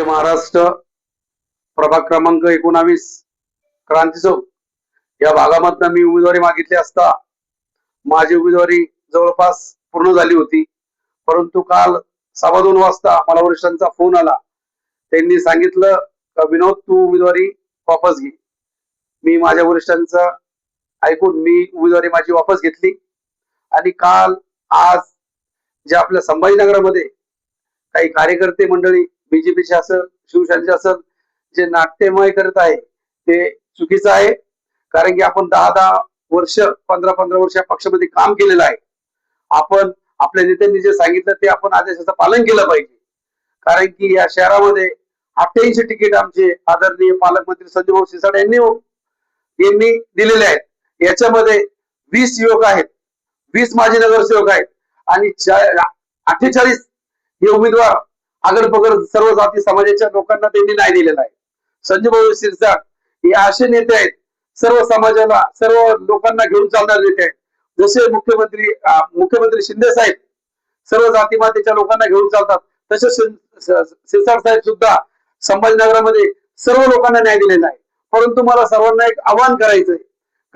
महाराष्ट्र प्रभाग क्रमांक 19 क्रांती चौक या भागामधनं मी उमेदवारी मागितली असता माझी उमेदवारी जवळपास पूर्ण झाली होती। परंतु काल 2:15 वाजता मला वरिष्ठांचा फोन आला। त्यांनी सांगितलं की विनोद तू उमेदवारी वापस घे। मी माझ्या वरिष्ठांचं ऐकून मी उमेदवारी माझी वापस घेतली आणि काल आज जे आपल्या संभाजीनगरमध्ये काही कार्यकर्ते मंडळी बीजेपीचे असेल शिवसेनेचे असेल जे नाट्यमय करत आहे ते चुकीचं आहे। कारण की आपण 10-10 वर्ष 15-15 वर्ष या पक्षामध्ये काम केलेलं आहे। आपण आपल्या नेत्यांनी जे सांगितलं ते आपण आदेशाचं पालन केलं पाहिजे। कारण की या शहरामध्ये 88 तिकीट आमचे आदरणीय पालकमंत्री संजय भाऊ शिरसाट यांनी दिलेले आहेत। याच्यामध्ये 20 युवक आहेत, 20 माजी नगरसेवक आहेत आणि 48 हे उमेदवार आगडपगड सर्व जाती समाजाच्या लोकांना त्यांनी नाही दिलेला आहे। संजय भाऊ शिरसाट हे असे नेते आहेत सर्व समाजाला सर्व लोकांना घेऊन चालणारे नेते आहेत। जसे मुख्यमंत्री शिंदे साहेब सर्व जाती मातेच्या लोकांना घेऊन चालतात, तसे शिरसाट साहेब सुद्धा संभाजीनगरामध्ये सर्व लोकांना न्याय दिलेला आहे। परंतु मला सर्वांना एक आवाहन करायचंय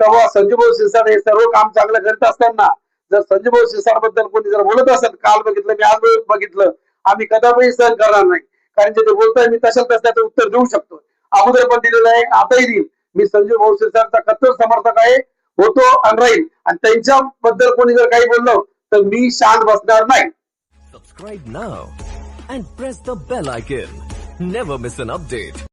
का बाबा संजय भाऊ शिरसाट हे सर्व काम चांगलं करत असताना जर संजय भाऊ शिरसाट बद्दल कोणी जर बोलत असेल, काल बघितलं मी आज बघितलं, आम्ही कदापि सहन करणार नाही। कारण जे बोलताय मी तशाच त्याचं उत्तर देऊ शकतो, अगोदर पण दिलेलं आहे, आताही देईल। मी संजय भाऊ शिरसाटचा कट्टर समर्थक आहे, होतो आणि राहील। आणि त्यांच्याबद्दल कोणी जर काही बोललं तर मी शांत बसणार नाही। Subscribe now and press the bell icon. Never miss an update.